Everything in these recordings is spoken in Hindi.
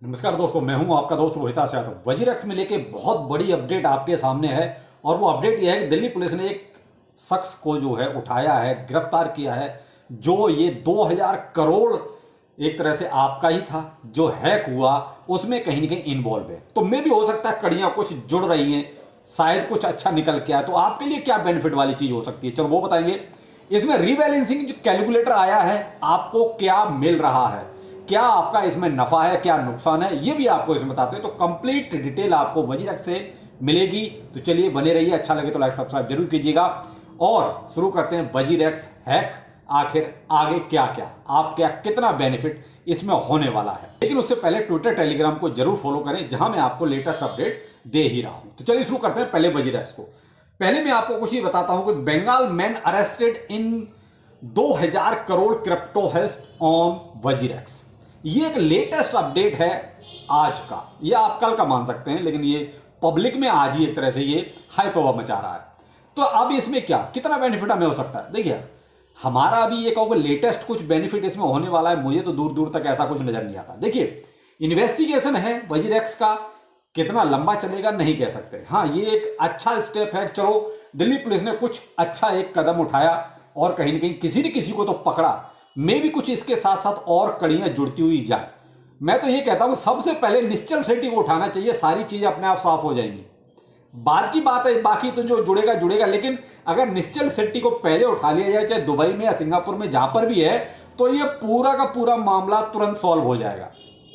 नमस्कार दोस्तों, मैं हूं आपका दोस्त रोहित यादव। वजीरेक्स में लेके बहुत बड़ी अपडेट आपके सामने है। और वो अपडेट यह है कि दिल्ली पुलिस ने एक शख्स को जो है उठाया है, गिरफ्तार किया है, जो ये 2000 करोड़ एक तरह से आपका ही था जो हैक हुआ, उसमें कहीं ना कहीं इन्वॉल्व है। तो मे भी हो सकता है कड़ियां कुछ जुड़ रही हैं, शायद कुछ अच्छा निकल के आए। तो आपके लिए क्या बेनिफिट वाली चीज हो सकती है, चलो वो बताएंगे। इसमें रीबैलेंसिंग जो कैलकुलेटर आया है, आपको क्या मिल रहा है, क्या आपका इसमें नफा है, क्या नुकसान है, ये भी आपको इसमें बताते हैं। तो कंप्लीट डिटेल आपको वजीरेक्स से मिलेगी। तो चलिए बने रहिए, अच्छा लगे तो लाइक सब्सक्राइब जरूर कीजिएगा। और शुरू करते हैं वजीरेक्स हैक। आखिर आगे क्या क्या आप क्या कितना बेनिफिट इसमें होने वाला है। लेकिन उससे पहले ट्विटर टेलीग्राम को जरूर फॉलो करें, जहां मैं आपको लेटेस्ट अपडेट दे ही रहा हूं। तो चलिए शुरू करते हैं पहले वजीरेक्स को। पहले मैं आपको कुछ ही बताता हूं कि Bengal man arrested in 2000 crore crypto heist on WazirX. ये एक लेटेस्ट अपडेट है आज का, ये आप कल का मान सकते हैं, लेकिन ये पब्लिक में आज ही एक तरह से ये हाय तौबा मचा रहा है। तो अब इसमें क्या कितना बेनिफिट हमें हो सकता है, देखिए हमारा अभी ये कहोगे लेटेस्ट कुछ बेनिफिट इसमें होने वाला है, मुझे तो दूर दूर तक ऐसा कुछ नजर नहीं आता। देखिए इन्वेस्टिगेशन है वजीरेक्स का, कितना लंबा चलेगा नहीं कह सकते। हाँ, ये एक अच्छा स्टेप है। चलो दिल्ली पुलिस ने कुछ अच्छा एक कदम उठाया और कहीं ना कहीं किसी न किसी को तो पकड़ा। में भी कुछ इसके साथ साथ और कड़ियां जुड़ती हुई जाए। मैं तो ये कहता हूं सबसे पहले निश्चल शेट्टी को उठाना चाहिए, सारी चीजें अपने आप साफ हो जाएंगी। बाद की बात है, बाकी तो जो जुड़ेगा जुड़ेगा, लेकिन अगर निश्चल शेट्टी को पहले उठा लिया जाए, चाहे दुबई में या सिंगापुर में जहां पर भी है, तो ये पूरा का पूरा मामला तुरंत सॉल्व हो जाएगा।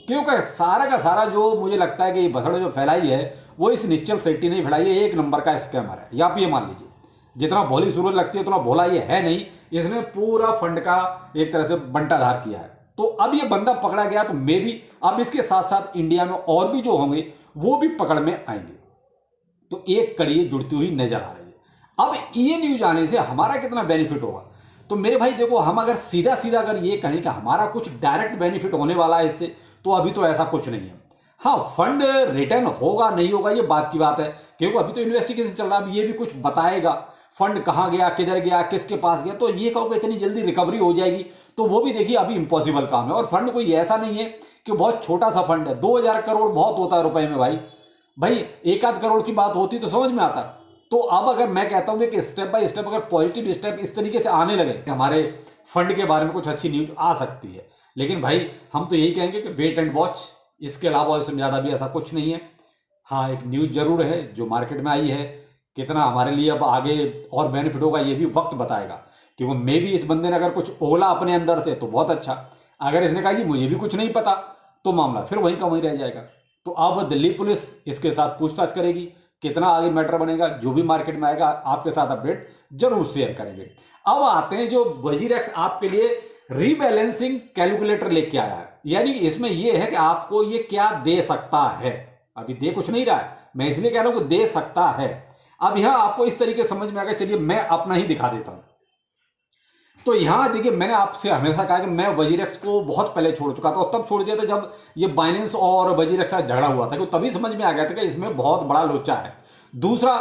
क्योंकि सारा का सारा जो मुझे लगता है कि ये भसड़ जो फैलाई है वो इस निश्चल शेट्टी ने फैलाई है। एक नंबर का स्कैमर है, या आप ये मान लीजिए जितना भोली सूरत लगती है उतना भोला ये है नहीं। इसने पूरा फंड का एक तरह से बंटाधार किया है। तो अब ये बंदा पकड़ा गया, तो मे भी अब इसके साथ साथ इंडिया में और भी जो होंगे वो भी पकड़ में आएंगे। तो एक कड़ी जुड़ती हुई नजर आ रही है। अब ये न्यूज आने से हमारा कितना बेनिफिट होगा, तो मेरे भाई देखो, हम अगर सीधा सीधा अगर ये कहें कि हमारा कुछ डायरेक्ट बेनिफिट होने वाला है इससे, तो अभी तो ऐसा कुछ नहीं है। हाँ, फंड रिटर्न होगा नहीं होगा ये बात की बात है, क्योंकि अभी तो इन्वेस्टिगेशन चल रहा है। अब ये भी कुछ बताएगा फंड कहां गया, किधर गया, किसके पास गया। तो ये कहोगे इतनी जल्दी रिकवरी हो जाएगी, तो वो भी देखिए अभी इम्पॉसिबल काम है। और फंड कोई ऐसा नहीं है कि बहुत छोटा सा फंड है। 2000 करोड़ बहुत होता है रुपए में भाई। भाई एक आध करोड़ की बात होती तो समझ में आता। तो अब अगर मैं कहता हूं कि स्टेप बाय स्टेप अगर पॉजिटिव स्टेप इस तरीके से आने लगे, हमारे फंड के बारे में कुछ अच्छी न्यूज आ सकती है। लेकिन भाई हम तो यही कहेंगे कि वेट एंड वॉच, इसके अलावा इसमें ज्यादा भी ऐसा कुछ नहीं है। हाँ, एक न्यूज जरूर है जो मार्केट में आई है, कितना हमारे लिए अब आगे और बेनिफिट होगा ये भी वक्त बताएगा। कि वो मे भी इस बंदे ने अगर कुछ ओला अपने अंदर से तो बहुत अच्छा, अगर इसने कहा कि मुझे भी कुछ नहीं पता, तो मामला फिर वहीं का वहीं रह जाएगा। तो अब दिल्ली पुलिस इसके साथ पूछताछ करेगी, कितना आगे मैटर बनेगा, जो भी मार्केट में आएगा आपके साथ अपडेट जरूर शेयर करेंगे। अब आते हैं जो वजीरेक्स आपके लिए रीबैलेंसिंग कैलकुलेटर लेके आया है। यानी कि इसमें यह है कि आपको ये क्या दे सकता है। अभी दे कुछ नहीं रहा है, मैं इसलिए कह रहा हूं कि दे सकता है। अब यहां आपको इस तरीके समझ में आ गया, चलिए मैं अपना ही दिखा देता हूं। तो यहां देखिए, मैंने आपसे हमेशा कहा कि मैं वजीरेक्स को बहुत पहले छोड़ चुका था, और तब छोड़ दिया था जब ये बाइनेंस और वजीरेक्स का झगड़ा हुआ था। तभी समझ में आ गया था कि इसमें बहुत बड़ा लोचा है। दूसरा,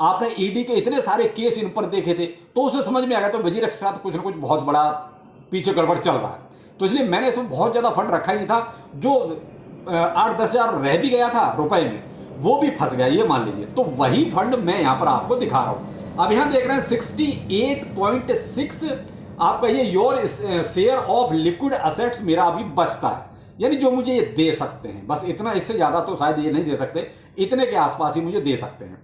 आपने ईडी के इतने सारे केस इन पर देखे थे, तो उससे समझ में आ गया तो वजीरेक्स के साथ कुछ ना कुछ बहुत बड़ा पीछे गड़बड़ चल रहा है। तो इसलिए मैंने इसमें बहुत ज्यादा फंड रखा ही नहीं था। जो 8-10 हजार रह भी गया था रुपए में, वो भी फंस गया, ये मान लीजिए। तो वही फंड मैं यहां पर आपको दिखा रहा हूं। अब यहां देख रहे हैं 68.6 आपका ये your share of liquid assets मेरा अभी बचता है। यानी जो मुझे ये दे सकते हैं, बस इतना, इससे ज्यादा तो शायद ये नहीं दे सकते, इतने के आसपास ही मुझे दे सकते हैं।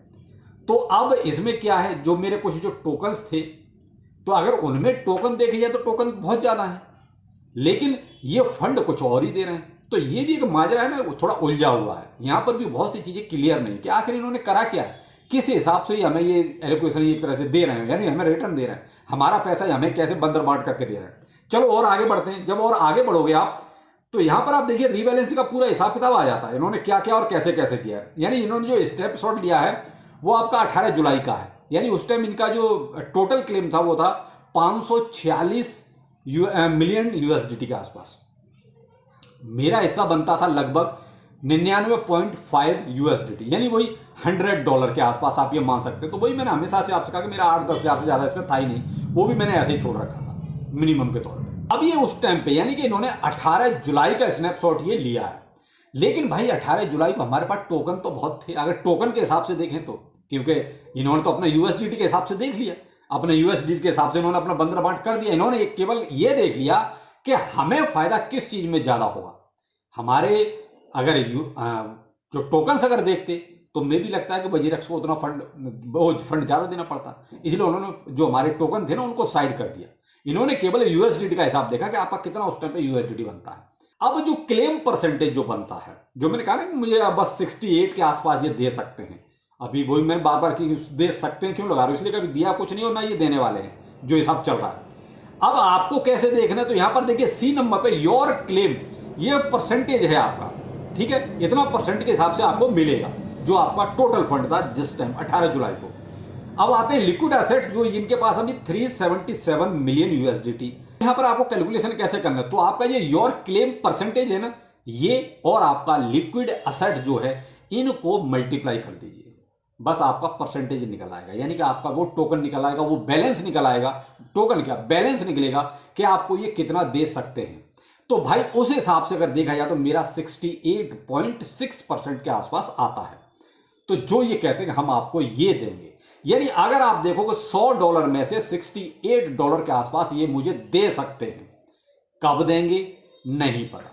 तो अब इसमें क्या है, जो मेरे कुछ जो टोकन्स थे, तो अगर उनमें टोकन देखे जाए तो टोकन बहुत ज्यादा है, लेकिन ये फंड कुछ और ही दे रहे हैं। तो ये भी एक माजरा है ना, थोड़ा उलझा हुआ है। यहां पर भी बहुत सी चीजें क्लियर नहीं कि आखिर इन्होंने करा क्या है, किस हिसाब से हमें ये एलोकेशन एक तरह से दे रहे हैं, यानी हमें रिटर्न दे रहे हैं, हमारा पैसा हमें कैसे बंदर बांट करके दे रहे हैं। चलो और आगे बढ़ते हैं। जब और आगे बढ़ोगे आप, तो यहां पर आप देखिए रीबैलेंसिंग का पूरा हिसाब किताब आ जाता है, इन्होंने क्या क्या और कैसे कैसे किया है। यानी इन्होंने जो स्टेप शॉट लिया है वो आपका 18 जुलाई का है। यानी उस टाइम इनका जो टोटल क्लेम था वो था 546 मिलियन यूएसडीटी के आसपास। मेरा हिस्सा बनता था लगभग 99.5 यूएसडीटी, यानी वही $100 के आसपास आप ये मान सकते हैं। तो वही मैंने हमेशा से आपसे कहा कि मेरा 8-10 हजार से ज्यादा इसमें था ही नहीं, वो भी मैंने ऐसे ही छोड़ रखा था मिनिमम के तौर पे। अब ये उस टाइम पे, यानी कि इन्होंने 18 जुलाई का स्नैपशॉट ये लिया है। लेकिन भाई 18 जुलाई को हमारे पास टोकन तो बहुत थे, अगर टोकन के हिसाब से देखें तो, क्योंकि इन्होंने तो अपना यूएसडीटी के हिसाब से देख लिया, अपने यूएसडीटी के हिसाब से इन्होंने अपना बंदर बांट कर दिया। इन्होंने केवल ये देख लिया कि हमें फायदा किस चीज में ज्यादा होगा। हमारे अगर जो टोकन्स अगर देखते तो मैं भी लगता है कि वजीरेक्स को उतना फंड ज्यादा देना पड़ता, इसलिए उन्होंने जो हमारे टोकन थे ना उनको साइड कर दिया। इन्होंने केवल यूएसडीटी का हिसाब देखा कि आपका कितना उस टाइम पे यूएसडीटी बनता है। अब जो क्लेम परसेंटेज जो बनता है, जो मैंने कहा ना कि मुझे बस 68 के आसपास ये दे सकते हैं, अभी वही मैंने बार बार की दे सकते हैं क्यों लगा रहा हूं, इसलिए कभी दिया कुछ नहीं और ना ये देने वाले हैं, जो हिसाब चल रहा है। अब आपको कैसे देखना है, तो यहां पर देखिए सी नंबर पे योर क्लेम, ये परसेंटेज है आपका, ठीक है, इतना परसेंट के हिसाब से आपको मिलेगा जो आपका टोटल फंड था जिस टाइम 18 जुलाई को। अब आते हैं लिक्विड एसेट्स, जो इनके पास अभी 377 मिलियन यूएसडीटी। यहां पर आपको कैलकुलेशन कैसे करना है, तो आपका ये योर क्लेम परसेंटेज है ना, ये और आपका लिक्विड एसेट जो है इनको मल्टीप्लाई कर दीजिए, बस आपका परसेंटेज निकल आएगा, यानी कि आपका वो टोकन निकल आएगा, वो बैलेंस निकल आएगा। टोकन क्या बैलेंस निकलेगा कि आपको ये कितना दे सकते हैं। तो भाई उस हिसाब से अगर देखा जाए तो मेरा 68.6% के आसपास आता है। तो जो ये कहते हैं कि हम आपको ये देंगे, यानी अगर आप देखोगे $100 में से $68 के आसपास ये मुझे दे सकते हैं। कब देंगे नहीं पता,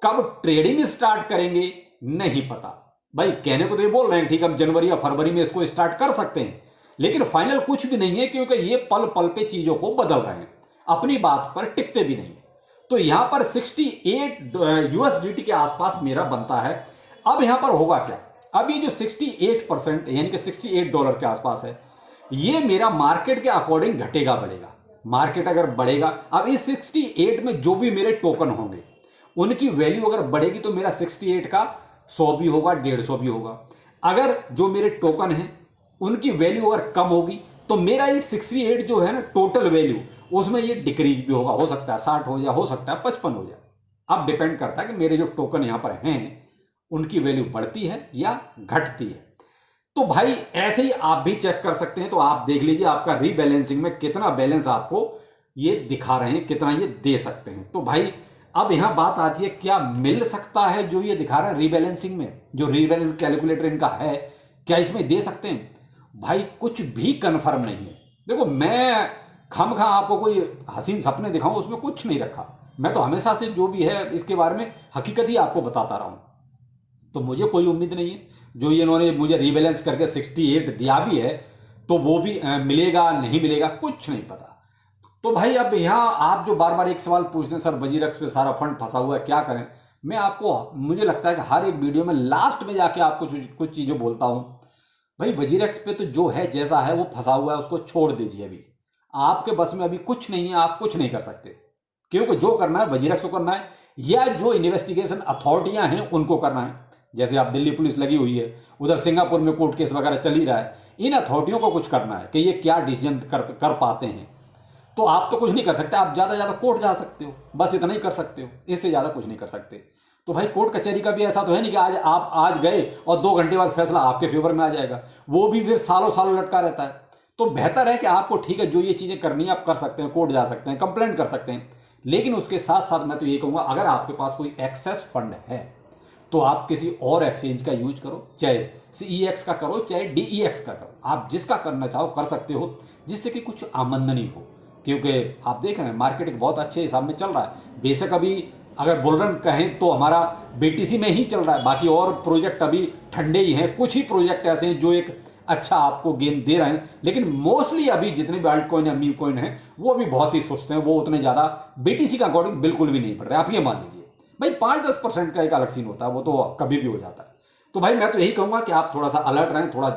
कब ट्रेडिंग स्टार्ट करेंगे नहीं पता। भाई कहने को तो ये बोल रहे हैं ठीक, हम जनवरी या फरवरी में इसको स्टार्ट कर सकते हैं, लेकिन फाइनल कुछ भी नहीं है, क्योंकि ये पल पल पे चीजों को बदल रहे हैं, अपनी बात पर टिकते भी नहीं है। तो यहां पर 68 यूएसडीटी के आसपास मेरा बनता है। अब यहां पर होगा क्या, अब ये जो 68% यानी कि $68 के आसपास है, ये मेरा मार्केट के अकॉर्डिंग घटेगा बढ़ेगा। मार्केट अगर बढ़ेगा, अब इस 68 में जो भी मेरे टोकन होंगे उनकी वैल्यू अगर बढ़ेगी तो मेरा 68 का 100 भी होगा, 150 भी होगा। अगर जो मेरे टोकन हैं उनकी वैल्यू अगर कम होगी तो मेरा ये 68 जो है ना टोटल वैल्यू, उसमें ये डिक्रीज भी होगा, हो सकता है 60 हो जाए, हो सकता है 55 हो जाए। अब डिपेंड करता है कि मेरे जो टोकन यहां पर हैं उनकी वैल्यू बढ़ती है या घटती है। तो भाई ऐसे ही आप भी चेक कर सकते हैं। तो आप देख लीजिए आपका रीबैलेंसिंग में कितना बैलेंस आपको ये दिखा रहे हैं, कितना ये दे सकते हैं। तो भाई अब यहां बात आती है क्या मिल सकता है जो ये दिखा रहे हैं रीबैलेंसिंग में, जो रीबैलेंस कैलकुलेटर इनका है, क्या इसमें दे सकते हैं? भाई कुछ भी कंफर्म नहीं है। देखो मैं खामखा आपको कोई हसीन सपने दिखाऊं, उसमें कुछ नहीं रखा। मैं तो हमेशा से जो भी है इसके बारे में हकीकत ही आपको बताता रहा हूं। तो मुझे कोई उम्मीद नहीं है जो ये इन्होंने मुझे रीबैलेंस करके 68 दिया भी है तो वो भी मिलेगा नहीं मिलेगा कुछ नहीं पता। तो भाई अब यहाँ आप जो बार बार एक सवाल पूछते हैं सर वजीरेक्स पे सारा फंड फंसा हुआ है क्या करें, मैं आपको मुझे लगता है कि हर एक वीडियो में लास्ट में जाके आपको कुछ चीज़ें बोलता हूँ। भाई वजीरेक्स पे तो जो है जैसा है वो फंसा हुआ है, उसको छोड़ दीजिए। अभी आपके बस में अभी कुछ नहीं है, आप कुछ नहीं कर सकते, क्योंकि जो करना है वजीरेक्स को करना है या जो इन्वेस्टिगेशन अथॉरिटियां हैं उनको करना है। जैसे आप दिल्ली पुलिस लगी हुई है, उधर सिंगापुर में कोर्ट केस वगैरह चल ही रहा है, इन अथॉरिटियों को कुछ करना है कि ये क्या डिसीजन कर पाते हैं। तो आप तो कुछ नहीं कर सकते, आप ज़्यादा कोर्ट जा सकते हो, बस इतना ही कर सकते हो, इससे ज़्यादा कुछ नहीं कर सकते। तो भाई कोर्ट कचहरी का भी ऐसा तो है नहीं कि आज गए और 2 घंटे बाद फैसला आपके फेवर में आ जाएगा, वो भी फिर सालों सालों लटका रहता है। तो बेहतर है कि आपको ठीक है जो ये चीज़ें करनी है आप कर सकते हैं, कोर्ट जा सकते हैं, कंप्लेंट कर सकते हैं, लेकिन उसके साथ साथ मैं तो ये कहूँगा अगर आपके पास कोई एक्सेस फंड है तो आप किसी और एक्सचेंज का यूज करो, चाहे CEX का करो चाहे DEX का करो, आप जिसका करना चाहो कर सकते हो, जिससे कि कुछ आमदनी हो। क्योंकि आप देख रहे हैं मार्केट एक बहुत अच्छे हिसाब में चल रहा है। बेशक अभी अगर बुलरन कहें तो हमारा BTC में ही चल रहा है, बाकी और प्रोजेक्ट अभी ठंडे ही हैं। कुछ ही प्रोजेक्ट ऐसे हैं जो एक अच्छा आपको गेन दे रहे हैं, लेकिन मोस्टली अभी जितने भी अल्ट कॉइन या मीम कॉइन हैं वो अभी बहुत ही सुस्त हैं, वो उतने ज़्यादा BTC का अकॉर्डिंग बिल्कुल भी नहीं बढ़ रहे। आप ये मान लीजिए भाई 5-10% का एक अलग सीन होता है, वो तो कभी भी हो जाता है। तो भाई मैं तो यही कहूँगा कि आप थोड़ा सा अलर्ट रहें, थोड़ा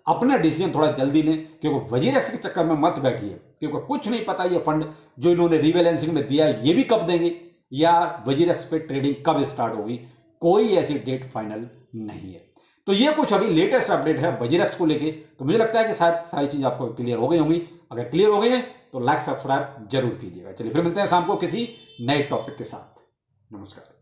अपना डिसीजन थोड़ा जल्दी लें, क्योंकि वजीरेक्स के चक्कर में मत बैठिए, क्योंकि कुछ नहीं पता ये फंड जो इन्होंने रीबैलेंसिंग में दिया है ये भी कब देंगे या वजीरेक्स पे ट्रेडिंग कब स्टार्ट होगी, कोई ऐसी डेट फाइनल नहीं है। तो ये कुछ अभी लेटेस्ट अपडेट है वजीरेक्स को लेके। तो मुझे लगता है कि शायद सारी चीज़ आपको क्लियर हो गई होंगी। अगर क्लियर हो गई है तो लाइक सब्सक्राइब जरूर कीजिएगा। चलिए फिर मिलते हैं शाम को किसी नए टॉपिक के साथ। नमस्कार।